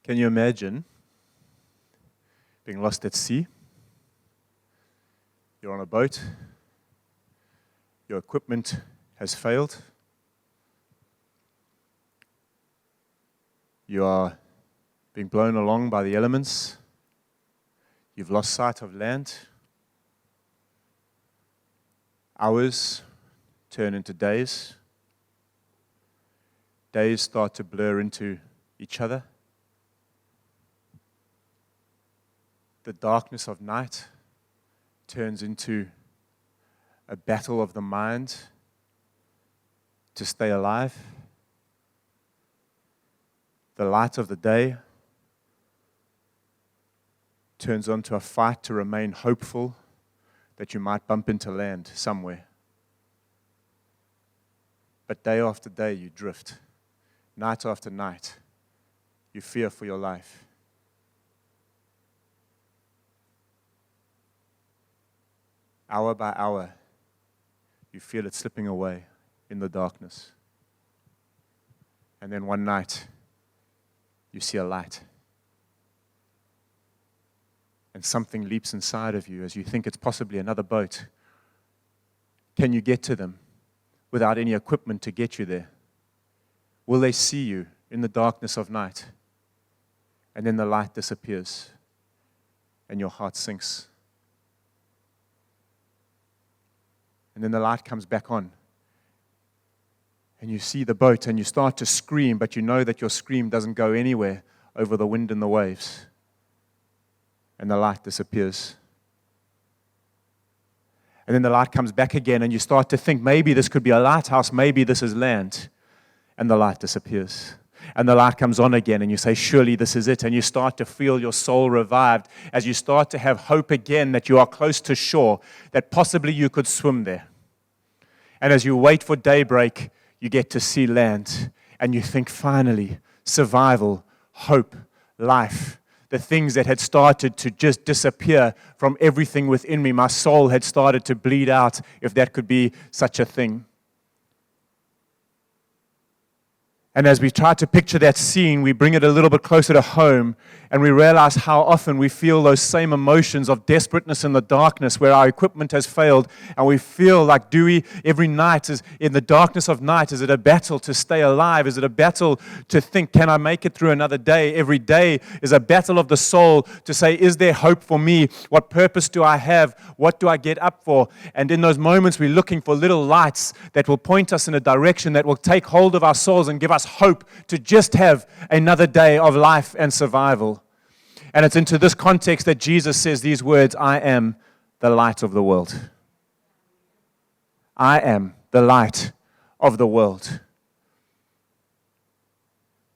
Can you imagine being lost at sea? You're on a boat. Your equipment has failed. You are being blown along by the elements. You've lost sight of land. Hours turn into days. Days start to blur into each other. The darkness of night turns into a battle of the mind to stay alive. The light of the day turns onto a fight to remain hopeful that you might bump into land somewhere. But day after day you drift. Night after night you fear for your life. Hour by hour, you feel it slipping away in the darkness. And then one night, you see a light. And something leaps inside of you as you think it's possibly another boat. Can you get to them without any equipment to get you there? Will they see you in the darkness of night? And then the light disappears, and your heart sinks. And then the light comes back on. And you see the boat and you start to scream, but you know that your scream doesn't go anywhere over the wind and the waves. And the light disappears. And then the light comes back again and you start to think, maybe this could be a lighthouse, maybe this is land. And the light disappears. And the light comes on again and you say, surely this is it. And you start to feel your soul revived as you start to have hope again that you are close to shore, that possibly you could swim there. And as you wait for daybreak, you get to see land. And you think, finally, survival, hope, life, the things that had started to just disappear from everything within me. My soul had started to bleed out, if that could be such a thing. And as we try to picture that scene, we bring it a little bit closer to home, and we realize how often we feel those same emotions of desperateness in the darkness where our equipment has failed, and we feel like Dewey every night is in the darkness of night. Is it a battle to stay alive? Is it a battle to think, can I make it through another day? Every day is a battle of the soul to say, is there hope for me? What purpose do I have? What do I get up for? And in those moments, we're looking for little lights that will point us in a direction that will take hold of our souls and give us hope to just have another day of life and survival. And it's into this context that Jesus says these words, I am the light of the world. I am the light of the world.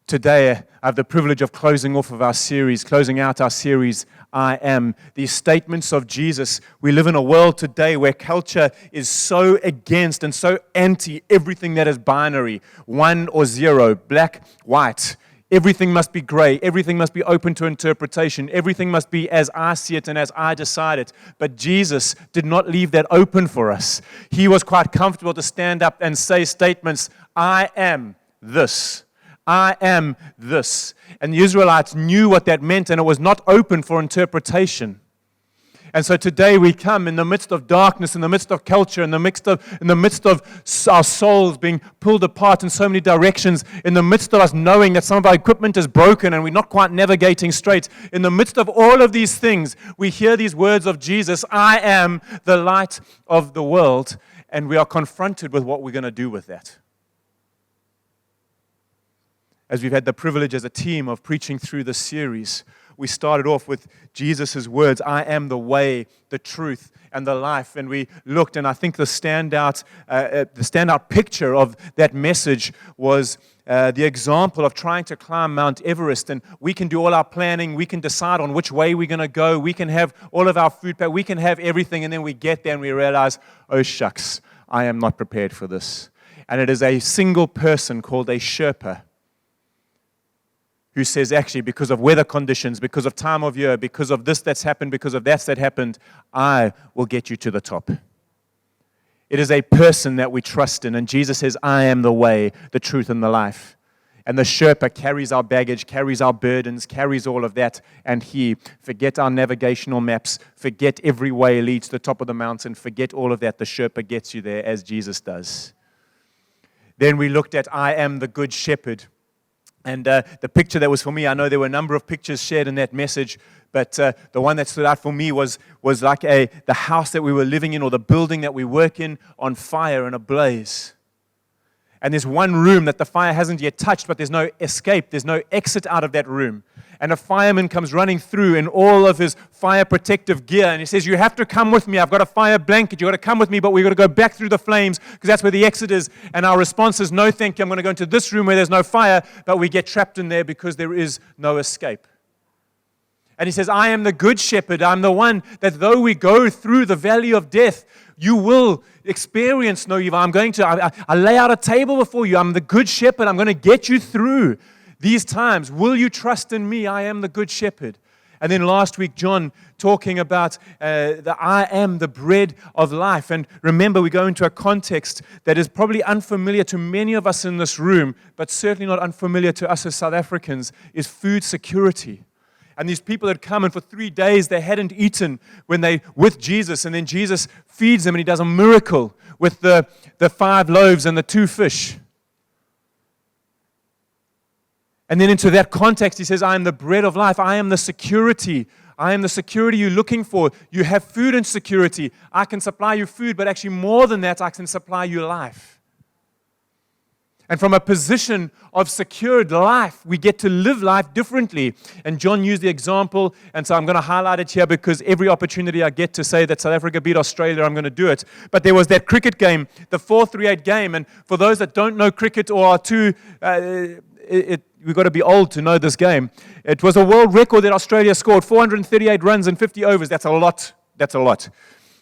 Today, I have the privilege of closing out our series, I am. These statements of Jesus. We live in a world today where culture is so against and so anti everything that is binary, 1 or 0, black, white. Everything must be gray. Everything must be open to interpretation. Everything must be as I see it and as I decide it. But Jesus did not leave that open for us. He was quite comfortable to stand up and say statements, I am this. I am this. And the Israelites knew what that meant, and it was not open for interpretation. And so today we come in the midst of darkness, in the midst of culture, in the midst of our souls being pulled apart in so many directions, in the midst of us knowing that some of our equipment is broken and we're not quite navigating straight. In the midst of all of these things, we hear these words of Jesus, I am the light of the world, and we are confronted with what we're going to do with that. As we've had the privilege as a team of preaching through this series, we started off with Jesus' words, I am the way, the truth, and the life. And we looked, and I think the standout picture of that message was the example of trying to climb Mount Everest. And we can do all our planning. We can decide on which way we're going to go. We can have all of our food packed. We can have everything. And then we get there and we realize, oh, shucks, I am not prepared for this. And it is a single person called a Sherpa who says, actually, because of weather conditions, because of time of year, because of this that's happened, because of that happened, I will get you to the top. It is a person that we trust in. And Jesus says, I am the way, the truth, and the life. And the Sherpa carries our baggage, carries our burdens, carries all of that. And forget our navigational maps, forget every way leads to the top of the mountain, forget all of that. The Sherpa gets you there as Jesus does. Then we looked at I am the good shepherd. And the picture that was for me, I know there were a number of pictures shared in that message, but the one that stood out for me was like the house that we were living in or the building that we work in on fire and ablaze. And there's one room that the fire hasn't yet touched, but there's no escape, there's no exit out of that room. And a fireman comes running through in all of his fire protective gear, and he says, you have to come with me. I've got a fire blanket. You've got to come with me, but we've got to go back through the flames because that's where the exit is. And our response is, no, thank you. I'm going to go into this room where there's no fire, but we get trapped in there because there is no escape. And he says, I am the good shepherd. I'm the one that though we go through the valley of death, you will experience no evil. I lay out a table before you. I'm the good shepherd. I'm going to get you through these times. Will you trust in me? I am the good shepherd. And then last week, John talking about I am the bread of life. And remember, we go into a context that is probably unfamiliar to many of us in this room, but certainly not unfamiliar to us as South Africans, is food security. And these people had come, and for 3 days they hadn't eaten with Jesus. And then Jesus feeds them, and he does a miracle with the 5 loaves and the 2 fish. And then into that context, he says, I am the bread of life. I am the security. I am the security you're looking for. You have food and security. I can supply you food, but actually more than that, I can supply you life. And from a position of secured life, we get to live life differently. And John used the example, and so I'm going to highlight it here because every opportunity I get to say that South Africa beat Australia, I'm going to do it. But there was that cricket game, the 4-3-8 game. And for those that don't know cricket or are too, we've got to be old to know this game. It was a world record that Australia scored, 438 runs in 50 overs. That's a lot. That's a lot.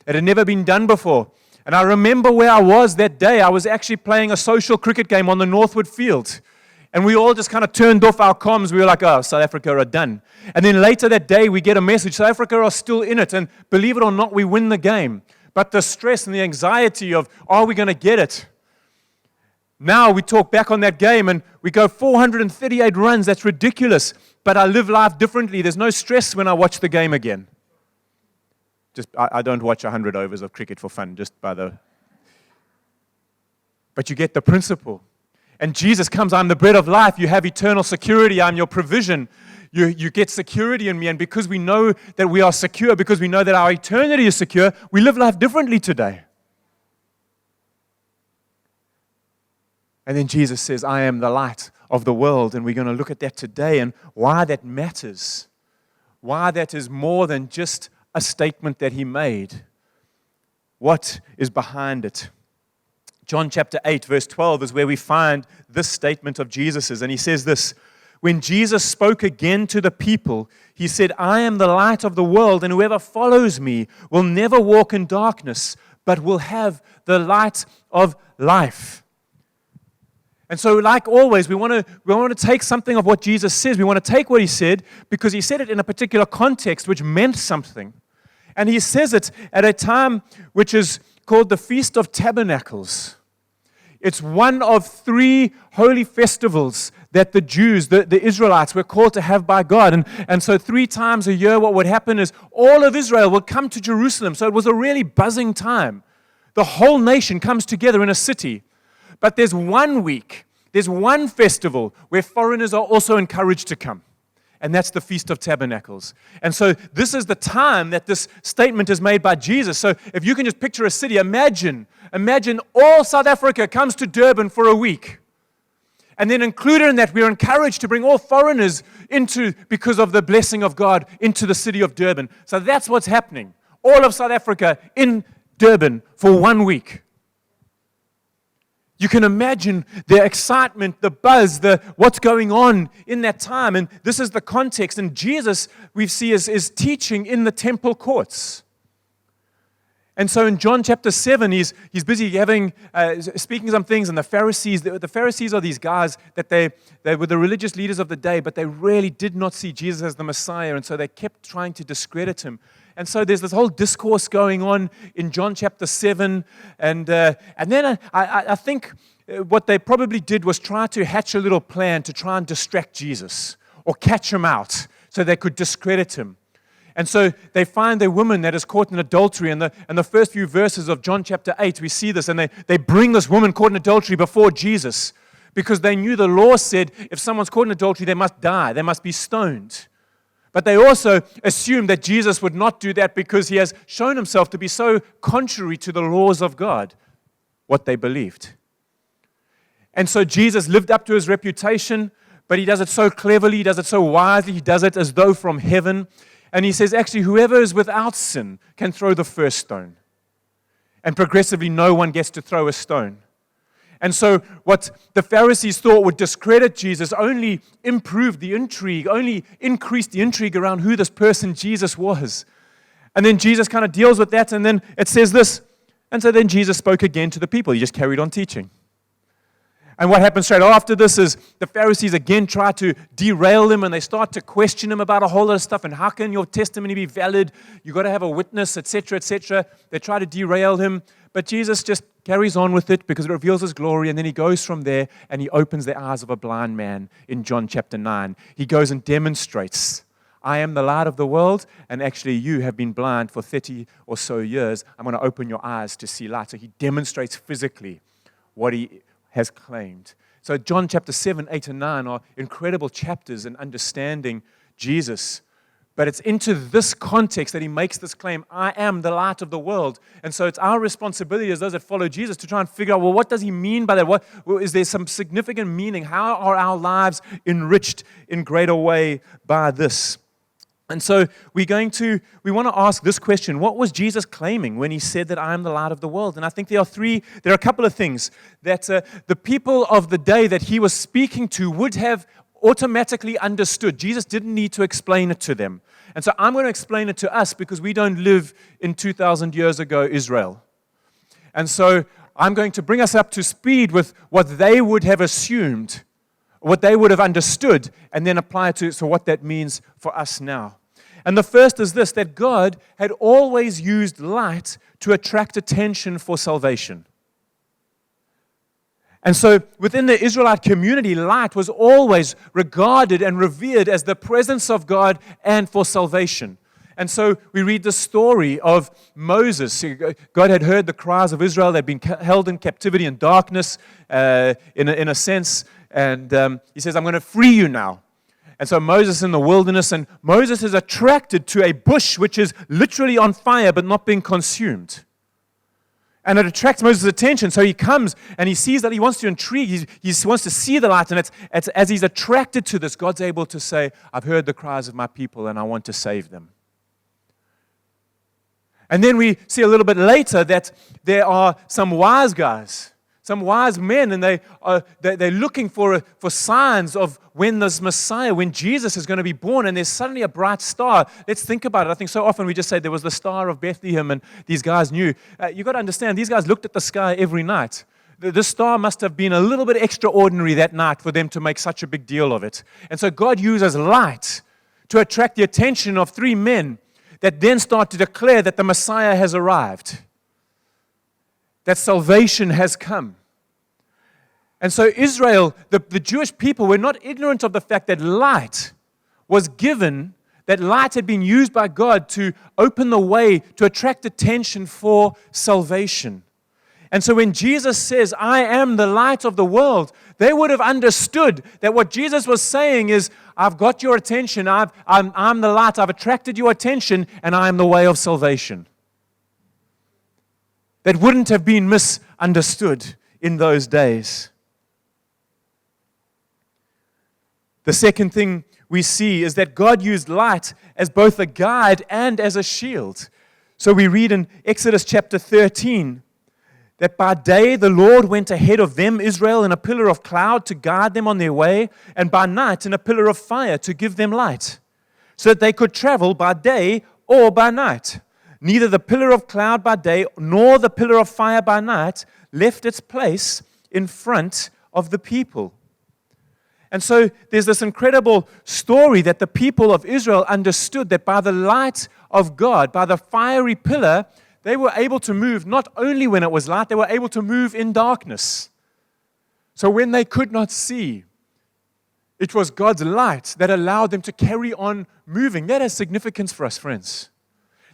It had never been done before. And I remember where I was that day. I was actually playing a social cricket game on the Northwood field. And we all just kind of turned off our comms. We were like, oh, South Africa are done. And then later that day, we get a message, South Africa are still in it. And believe it or not, we win the game. But the stress and the anxiety of, are we going to get it? Now we talk back on that game and we go 438 runs. That's ridiculous. But I live life differently. There's no stress when I watch the game again. I don't watch 100 overs of cricket for fun, But you get the principle. And Jesus comes, I'm the bread of life. You have eternal security. I'm your provision. You get security in me. And because we know that we are secure, because we know that our eternity is secure, we live life differently today. And then Jesus says, I am the light of the world. And we're going to look at that today and why that matters. Why that is more than just a statement that he made. What is behind it? John chapter 8, verse 12 is where we find this statement of Jesus's. And he says this, when Jesus spoke again to the people, he said, I am the light of the world, and whoever follows me will never walk in darkness, but will have the light of life. And so, like always, we want to take something of what Jesus says. We want to take what he said because he said it in a particular context which meant something. And he says it at a time which is called the Feast of Tabernacles. It's one of 3 holy festivals that the Jews, the Israelites, were called to have by God. And so 3 times a year what would happen is all of Israel would come to Jerusalem. So it was a really buzzing time. The whole nation comes together in a city. But there's one week, there's one festival where foreigners are also encouraged to come. And that's the Feast of Tabernacles. And so this is the time that this statement is made by Jesus. So if you can just picture a city, imagine all South Africa comes to Durban for a week. And then included in that, we're encouraged to bring all foreigners because of the blessing of God, into the city of Durban. So that's what's happening. All of South Africa in Durban for 1 week. You can imagine the excitement, the buzz, what's going on in that time. And this is the context. And Jesus, we see, is teaching in the temple courts. And so in John chapter 7, he's busy speaking some things. And the Pharisees are these guys that they were the religious leaders of the day, but they really did not see Jesus as the Messiah. And so they kept trying to discredit him. And so there's this whole discourse going on in John chapter 7. And then I think what they probably did was try to hatch a little plan to try and distract Jesus or catch him out so they could discredit him. And so they find a woman that is caught in adultery. And the first few verses of John chapter 8, we see this. And they bring this woman caught in adultery before Jesus because they knew the law said if someone's caught in adultery, they must die. They must be stoned. But they also assumed that Jesus would not do that because he has shown himself to be so contrary to the laws of God, what they believed. And so Jesus lived up to his reputation, but he does it so cleverly, he does it so wisely, he does it as though from heaven. And he says, actually, whoever is without sin can throw the first stone. And progressively, no one gets to throw a stone. And so what the Pharisees thought would discredit Jesus only improved the intrigue, only increased the intrigue around who this person Jesus was. And then Jesus kind of deals with that, and then it says this. And so then Jesus spoke again to the people. He just carried on teaching. And what happens straight after this is the Pharisees again try to derail him, and they start to question him about a whole lot of stuff. And how can your testimony be valid? You've got to have a witness, etc., etc. They try to derail him, but Jesus just carries on with it because it reveals his glory. And then he goes from there and he opens the eyes of a blind man in John chapter 9. He goes and demonstrates, I am the light of the world, and actually you have been blind for 30 or so years. I'm going to open your eyes to see light. So he demonstrates physically what he has claimed. So John chapter 7, 8, and 9 are incredible chapters in understanding Jesus. But it's into this context that he makes this claim, I am the light of the world. And so it's our responsibility as those that follow Jesus to try and figure out, well, what does he mean by that? Is there some significant meaning? How are our lives enriched in greater way by this? And so we want to ask this question. What was Jesus claiming when he said that I am the light of the world? And I think there are a couple of things that the people of the day that he was speaking to would have automatically understood. Jesus didn't need to explain it to them. And so I'm going to explain it to us because we don't live in 2,000 years ago Israel. And so I'm going to bring us up to speed with what they would have assumed, what they would have understood, and then apply it to what that means for us now. And the first is this, that God had always used light to attract attention for salvation. And so within the Israelite community, light was always regarded and revered as the presence of God and for salvation. And so we read the story of Moses. God had heard the cries of Israel. They'd been held in captivity and darkness in a sense. And he says, I'm going to free you now. And so Moses in the wilderness, and Moses is attracted to a bush which is literally on fire but not being consumed. And it attracts Moses' attention. So he comes and he sees that he wants to intrigue. He wants to see the light. And it's as he's attracted to this, God's able to say, I've heard the cries of my people and I want to save them. And then we see a little bit later that there are some wise guys, some wise men, and they're looking for signs of when this Messiah, when Jesus is going to be born, and there's suddenly a bright star. Let's think about it. I think so often we just say there was the star of Bethlehem, and these guys knew. You've got to understand, these guys looked at the sky every night. The star must have been a little bit extraordinary that night for them to make such a big deal of it. And so God uses light to attract the attention of three men that then start to declare that the Messiah has arrived, that salvation has come. And so Israel, the Jewish people, were not ignorant of the fact that light was given, that light had been used by God to open the way, to attract attention for salvation. And so when Jesus says, I am the light of the world, they would have understood that what Jesus was saying is, I've got your attention, I'm the light, I've attracted your attention, and I am the way of salvation. That wouldn't have been misunderstood in those days. The second thing we see is that God used light as both a guide and as a shield. So we read in Exodus chapter 13, that by day the Lord went ahead of them, Israel, in a pillar of cloud to guide them on their way, and by night in a pillar of fire to give them light, so that they could travel by day or by night. Neither the pillar of cloud by day nor the pillar of fire by night left its place in front of the people. And so there's this incredible story that the people of Israel understood that by the light of God, by the fiery pillar, they were able to move not only when it was light, they were able to move in darkness. So when they could not see, it was God's light that allowed them to carry on moving. That has significance for us, friends.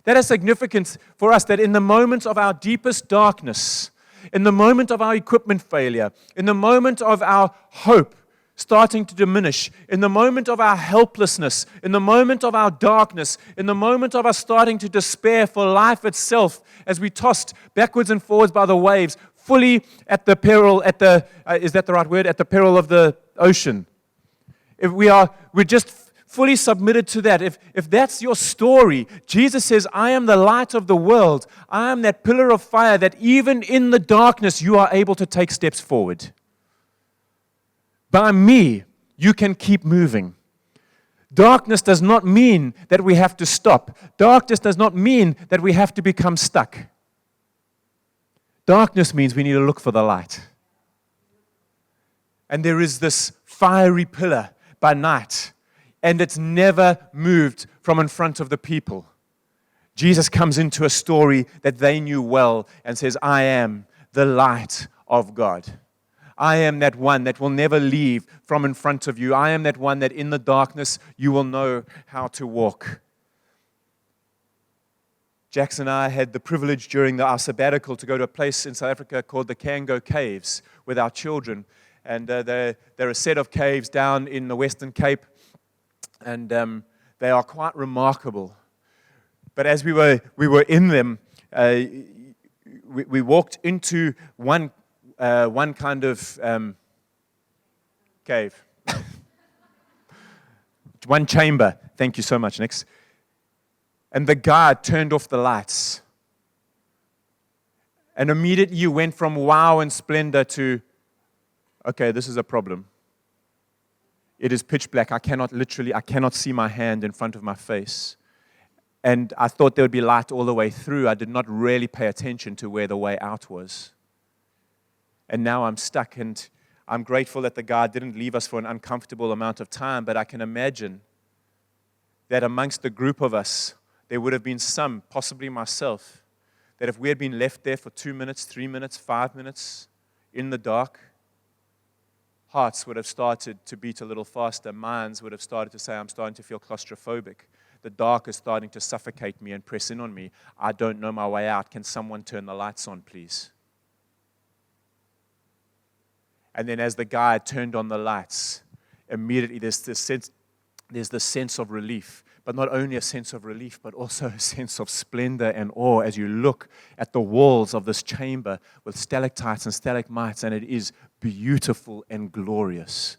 That has significance for us that in the moments of our deepest darkness, in the moment of our equipment failure, in the moment of our hope starting to diminish, in the moment of our helplessness, in the moment of our darkness, in the moment of us starting to despair for life itself as we tossed backwards and forwards by the waves, fully at the peril, is that the right word? At the peril of the ocean. If we're just fully submitted to that. If that's your story, Jesus says, I am the light of the world. I am that pillar of fire that even in the darkness you are able to take steps forward. By me, you can keep moving. Darkness does not mean that we have to stop. Darkness does not mean that we have to become stuck. Darkness means we need to look for the light. And there is this fiery pillar by night, and it's never moved from in front of the people. Jesus comes into a story that they knew well and says, I am the light of God. I am that one that will never leave from in front of you. I am that one that in the darkness you will know how to walk. Jackson and I had the privilege during our sabbatical to go to a place in South Africa called the Kango Caves with our children. And they're a set of caves down in the Western Cape. And they are quite remarkable. But as we were in them, we walked into one kind of cave. One chamber. Thank you so much, Nix. And the guard turned off the lights. And immediately you went from wow and splendor to, okay, this is a problem. It is pitch black. I cannot see my hand in front of my face. And I thought there would be light all the way through. I did not really pay attention to where the way out was. And now I'm stuck, and I'm grateful that the guard didn't leave us for an uncomfortable amount of time, but I can imagine that amongst the group of us, there would have been some, possibly myself, that if we had been left there for 2 minutes, 3 minutes, 5 minutes in the dark, hearts would have started to beat a little faster. Minds would have started to say, I'm starting to feel claustrophobic. The dark is starting to suffocate me and press in on me. I don't know my way out. Can someone turn the lights on, please? And then as the guy turned on the lights, immediately there's this sense of relief. But not only a sense of relief, but also a sense of splendor and awe as you look at the walls of this chamber with stalactites and stalagmites, and it is beautiful and glorious.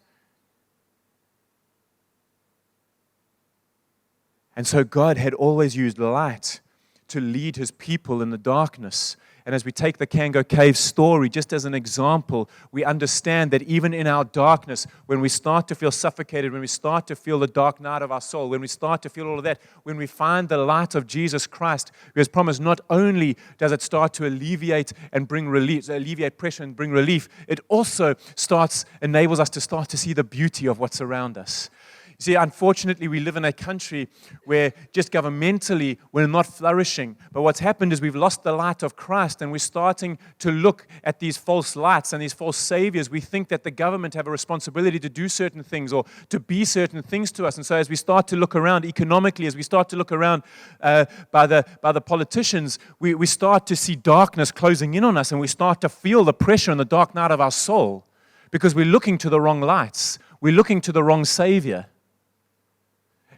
And so God had always used light to lead his people in the darkness. And as we take the Kango Cave story just as an example, we understand that even in our darkness, when we start to feel suffocated, when we start to feel the dark night of our soul, when we start to feel all of that, when we find the light of Jesus Christ, who has promised, not only does it start to alleviate and bring relief, alleviate pressure and bring relief, it also enables us to start to see the beauty of what's around us. You see, unfortunately, we live in a country where just governmentally we're not flourishing. But what's happened is we've lost the light of Christ, and we're starting to look at these false lights and these false saviors. We think that the government have a responsibility to do certain things or to be certain things to us. And so as we start to look around economically, as we start to look around by the politicians, we start to see darkness closing in on us, and we start to feel the pressure in the dark night of our soul because we're looking to the wrong lights. We're looking to the wrong savior.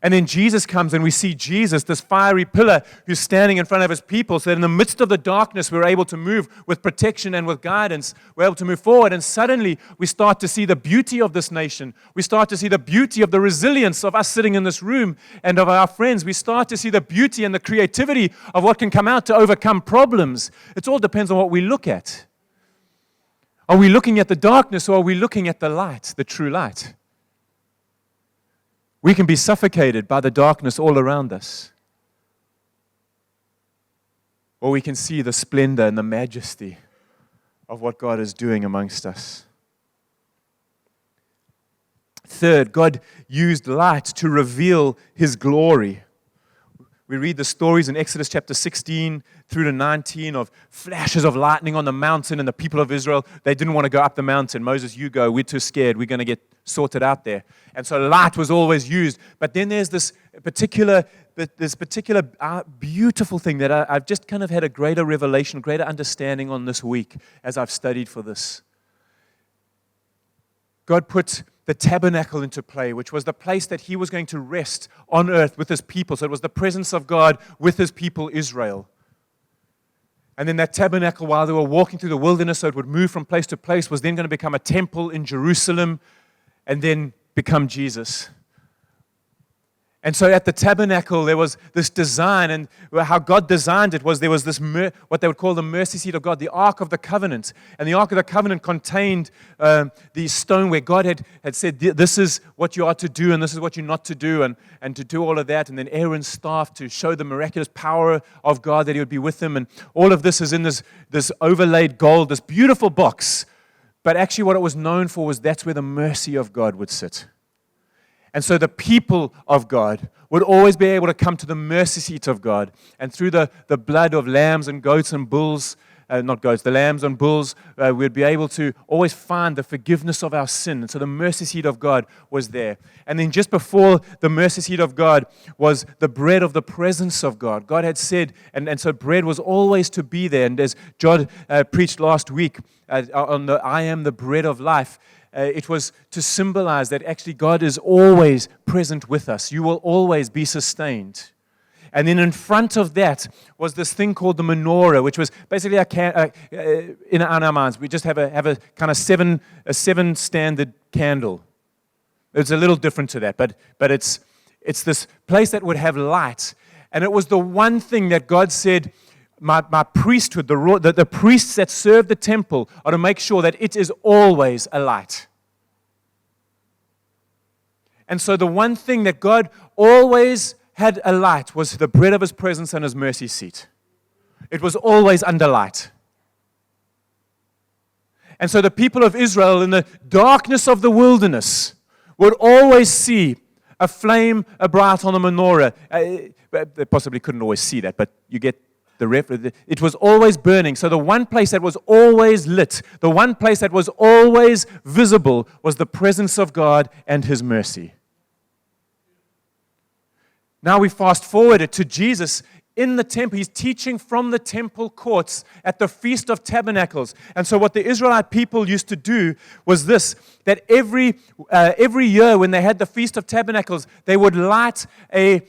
And then Jesus comes, and we see Jesus, this fiery pillar who's standing in front of his people, so that in the midst of the darkness, we're able to move with protection and with guidance. We're able to move forward, and suddenly we start to see the beauty of this nation. We start to see the beauty of the resilience of us sitting in this room and of our friends. We start to see the beauty and the creativity of what can come out to overcome problems. It all depends on what we look at. Are we looking at the darkness, or are we looking at the light, the true light? We can be suffocated by the darkness all around us. Or we can see the splendor and the majesty of what God is doing amongst us. Third, God used light to reveal His glory. We read the stories in Exodus chapter 16 through to 19 of flashes of lightning on the mountain, and the people of Israel, they didn't want to go up the mountain. Moses, you go. We're too scared. We're going to get sorted out there. And so light was always used. But then there's this particular beautiful thing that I've just kind of had a greater revelation, greater understanding on this week as I've studied for this. God put the tabernacle into play, which was the place that He was going to rest on earth with His people. So it was the presence of God with His people, Israel. And then that tabernacle, while they were walking through the wilderness, so it would move from place to place, was then going to become a temple in Jerusalem and then become Jesus. And so at the tabernacle, there was this design, and how God designed it was there was this, what they would call the mercy seat of God, the Ark of the Covenant. And the Ark of the Covenant contained the stone where God had said, this is what you are to do, and this is what you're not to do, and to do all of that. And then Aaron's staff to show the miraculous power of God, that He would be with them. And all of this is in this overlaid gold, this beautiful box. But actually what it was known for was that's where the mercy of God would sit. And so the people of God would always be able to come to the mercy seat of God. And through the blood of lambs and goats and bulls, not goats, the lambs and bulls, we'd be able to always find the forgiveness of our sin. And so the mercy seat of God was there. And then just before the mercy seat of God was the bread of the presence of God. God had said, and so bread was always to be there. And as John preached last week on the I am the bread of life, it was to symbolize that actually God is always present with us. You will always be sustained. And then in front of that was this thing called the menorah, which was basically in our minds, we just have a kind of seven standard candle. It's a little different to that, but it's this place that would have light. And it was the one thing that God said, my priesthood, the priests that serve the temple are to make sure that it is always alight. And so the one thing that God always had alight was the bread of His presence and His mercy seat. It was always under light. And so the people of Israel in the darkness of the wilderness would always see a flame bright on the menorah. They possibly couldn't always see that, but you get the reference. It was always burning. So the one place that was always lit, the one place that was always visible was the presence of God and His mercy. Now we fast forward it to Jesus in the temple. He's teaching from the temple courts at the Feast of Tabernacles. And so what the Israelite people used to do was this, that every year when they had the Feast of Tabernacles, they would light a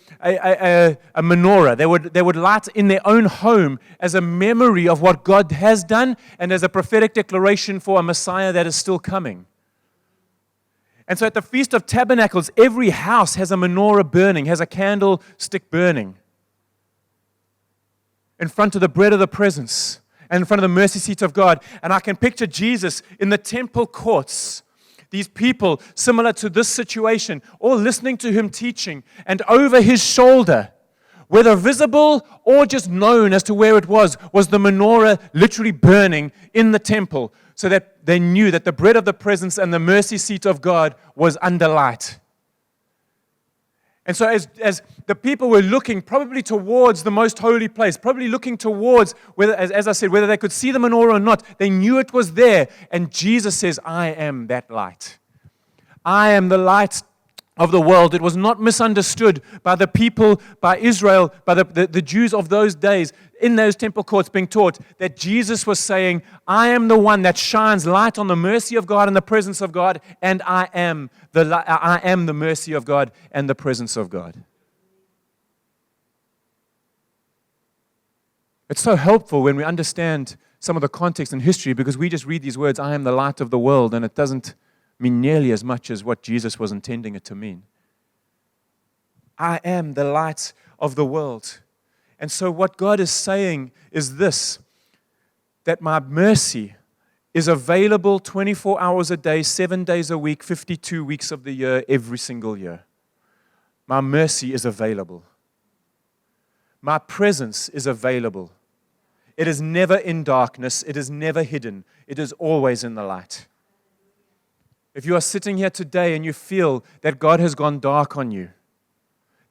menorah. They would light in their own home as a memory of what God has done and as a prophetic declaration for a Messiah that is still coming. And so at the Feast of Tabernacles, every house has a menorah burning, has a candlestick burning in front of the bread of the presence and in front of the mercy seat of God. And I can picture Jesus in the temple courts, these people similar to this situation, all listening to Him teaching, and over His shoulder, whether visible or just known as to where it was the menorah literally burning in the temple, so that they knew that the bread of the presence and the mercy seat of God was under light. And so as the people were looking probably towards the most holy place, probably looking towards, whether, as I said, whether they could see the menorah or not, they knew it was there. And Jesus says, I am that light. I am the light of the world. It was not misunderstood by the people, by Israel, by the Jews of those days in those temple courts being taught that Jesus was saying, I am the one that shines light on the mercy of God and the presence of God, and I am the mercy of God and the presence of God. It's so helpful when we understand some of the context and history, because we just read these words, I am the light of the world, and it doesn't mean nearly as much as what Jesus was intending it to mean. I am the light of the world. And so what God is saying is this, that my mercy is available 24 hours a day, 7 days a week, 52 weeks of the year, every single year. My mercy is available. My presence is available. It is never in darkness. It is never hidden. It is always in the light. If you are sitting here today and you feel that God has gone dark on you,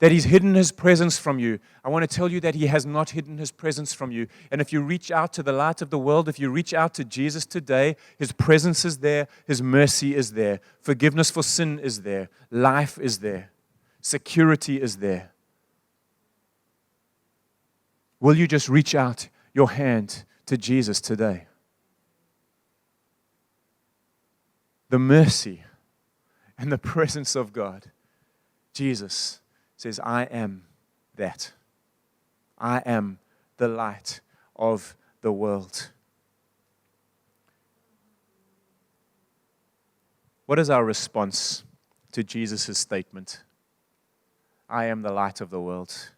that He's hidden His presence from you, I want to tell you that He has not hidden His presence from you. And if you reach out to the light of the world, if you reach out to Jesus today, His presence is there, His mercy is there, forgiveness for sin is there, life is there, security is there. Will you just reach out your hand to Jesus today? The mercy and the presence of God. Jesus says, I am that. I am the light of the world. What is our response to Jesus' statement? I am the light of the world.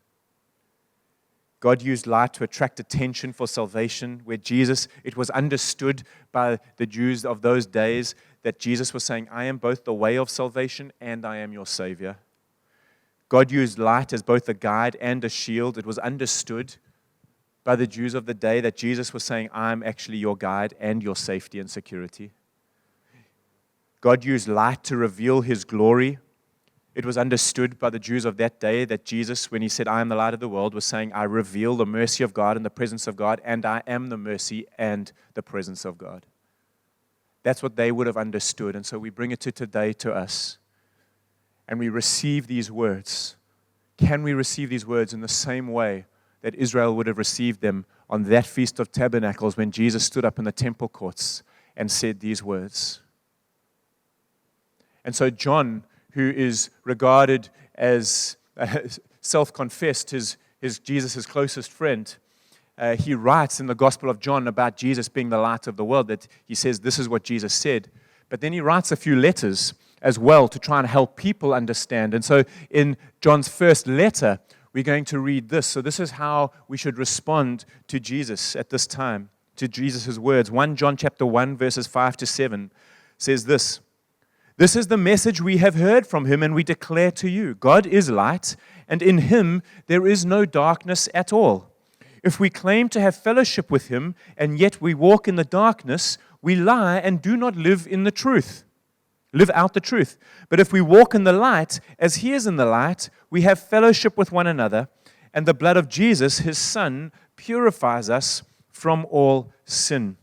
God used light to attract attention for salvation, where Jesus, it was understood by the Jews of those days that Jesus was saying, I am both the way of salvation and I am your Savior. God used light as both a guide and a shield. It was understood by the Jews of the day that Jesus was saying, I'm actually your guide and your safety and security. God used light to reveal His glory. It was understood by the Jews of that day that Jesus, when He said, I am the light of the world, was saying, I reveal the mercy of God and the presence of God, and I am the mercy and the presence of God. That's what they would have understood. And so we bring it to today to us. And we receive these words. Can we receive these words in the same way that Israel would have received them on that Feast of Tabernacles when Jesus stood up in the temple courts and said these words? And so John, who is regarded as self-confessed, his Jesus' closest friend, he writes in the Gospel of John about Jesus being the light of the world, that he says this is what Jesus said. But then he writes a few letters as well to try and help people understand. And so in John's first letter, we're going to read this. So this is how we should respond to Jesus at this time, to Jesus' words. 1 John chapter 1, verses 5 to 7 says this. This is the message we have heard from Him and we declare to you. God is light, and in Him there is no darkness at all. If we claim to have fellowship with Him and yet we walk in the darkness, we lie and do not live in the truth. Live out the truth. But if we walk in the light, as He is in the light, we have fellowship with one another, and the blood of Jesus, His Son, purifies us from all sin.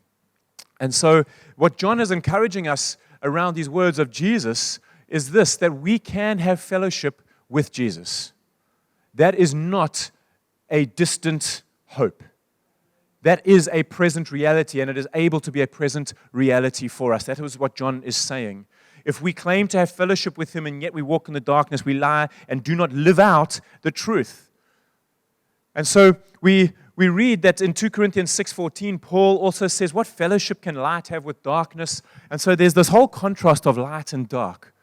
And so what John is encouraging us around these words of Jesus is this, that we can have fellowship with Jesus. That is not a distant hope. That is a present reality, and it is able to be a present reality for us. That is what John is saying. If we claim to have fellowship with Him and yet we walk in the darkness, we lie and do not live out the truth. And so we read that in 2 Corinthians 6:14, Paul also says, what fellowship can light have with darkness? And so there's this whole contrast of light and dark.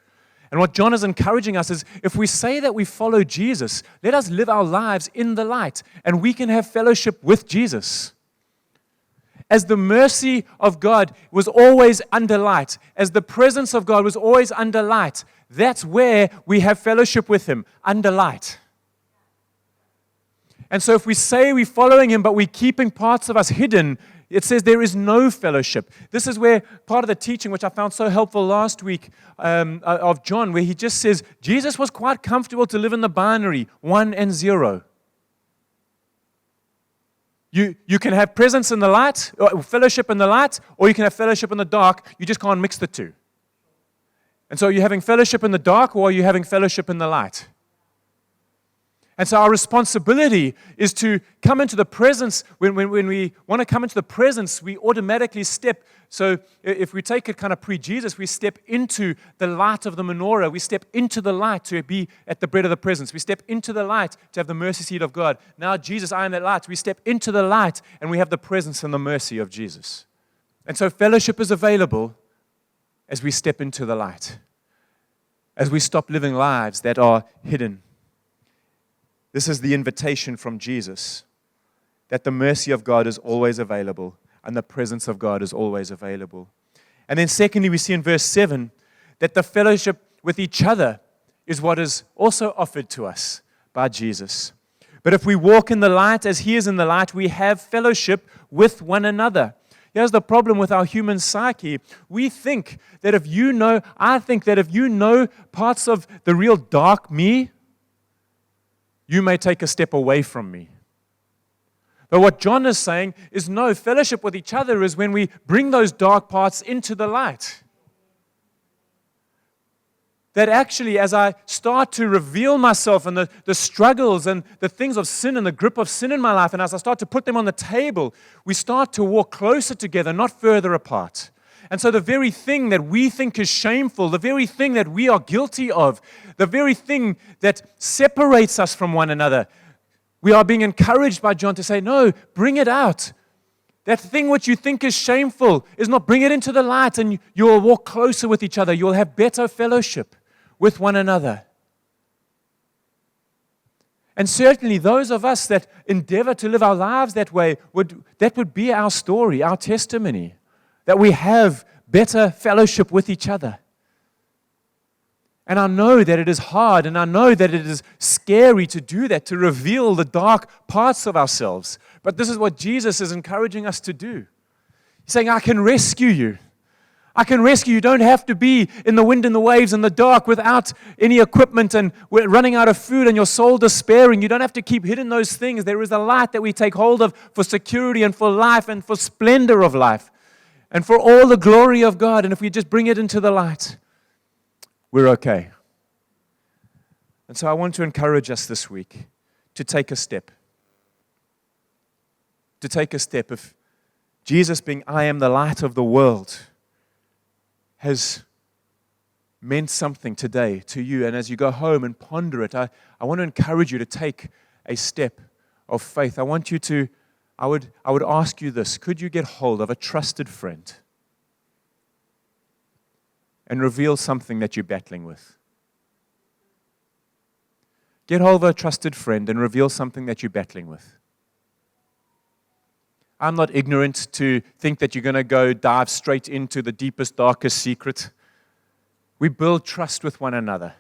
And what John is encouraging us is, if we say that we follow Jesus, let us live our lives in the light, and we can have fellowship with Jesus. As the mercy of God was always under light, as the presence of God was always under light, that's where we have fellowship with Him, under light. And so if we say we're following Him, but we're keeping parts of us hidden, it says there is no fellowship. This is where part of the teaching, which I found so helpful last week of John, where he just says, Jesus was quite comfortable to live in the binary, 1 and 0. You can have presence in the light, or fellowship in the light, or you can have fellowship in the dark. You just can't mix the two. And so are you having fellowship in the dark, or are you having fellowship in the light? And so our responsibility is to come into the presence. When we want to come into the presence, we automatically step. So if we take it kind of pre-Jesus, we step into the light of the menorah. We step into the light to be at the bread of the presence. We step into the light to have the mercy seat of God. Now, Jesus, I am that light. We step into the light and we have the presence and the mercy of Jesus. And so fellowship is available as we step into the light, as we stop living lives that are hidden. This is the invitation from Jesus, that the mercy of God is always available and the presence of God is always available. And then secondly, we see in verse 7 that the fellowship with each other is what is also offered to us by Jesus. But if we walk in the light as He is in the light, we have fellowship with one another. Here's the problem with our human psyche. We think that if you know, I think that if you know parts of the real dark me, you may take a step away from me. But what John is saying is no, fellowship with each other is when we bring those dark parts into the light. That actually, as I start to reveal myself and the struggles and the things of sin and the grip of sin in my life, and as I start to put them on the table, we start to walk closer together, not further apart. And so the very thing that we think is shameful, the very thing that we are guilty of, the very thing that separates us from one another, we are being encouraged by John to say, no, bring it out. That thing which you think is shameful is not, bring it into the light and you will walk closer with each other. You will have better fellowship with one another. And certainly those of us that endeavor to live our lives that way, that would be our story, our testimony, that we have better fellowship with each other. And I know that it is hard, and I know that it is scary to do that, to reveal the dark parts of ourselves. But this is what Jesus is encouraging us to do. He's saying, I can rescue you. I can rescue you. You don't have to be in the wind and the waves and the dark without any equipment and running out of food and your soul despairing. You don't have to keep hidden those things. There is a light that we take hold of for security and for life and for splendor of life and for all the glory of God. And if we just bring it into the light, we're okay. And so I want to encourage us this week to take a step. To take a step. If Jesus being, I am the light of the world, has meant something today to you, and as you go home and ponder it, I want to encourage you to take a step of faith. I would ask you this: could you get hold of a trusted friend and reveal something that you're battling with? Get hold of a trusted friend and reveal something that you're battling with. I'm not ignorant to think that you're going to go dive straight into the deepest, darkest secret. We build trust with one another.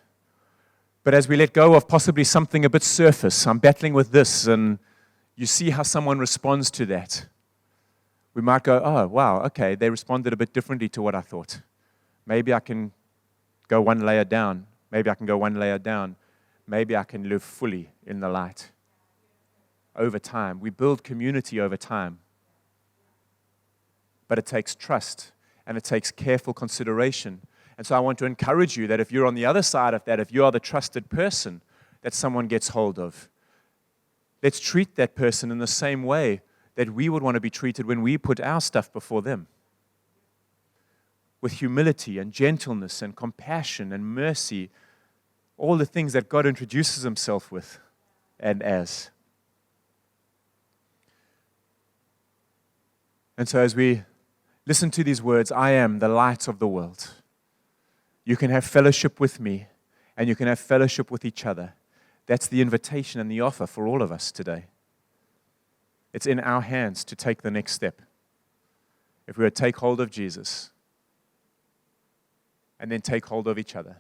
But as we let go of possibly something a bit surface, I'm battling with this, and you see how someone responds to that. We might go, oh, wow, okay, they responded a bit differently to what I thought. Maybe I can go one layer down. Maybe I can go one layer down. Maybe I can live fully in the light. Over time. We build community over time. But it takes trust, and it takes careful consideration. And so I want to encourage you that if you're on the other side of that, if you are the trusted person that someone gets hold of, let's treat that person in the same way that we would want to be treated when we put our stuff before them. With humility and gentleness and compassion and mercy, all the things that God introduces himself with and as. And so as we listen to these words, I am the light of the world. You can have fellowship with me, and you can have fellowship with each other. That's the invitation and the offer for all of us today. It's in our hands to take the next step. If we would take hold of Jesus, and then take hold of each other.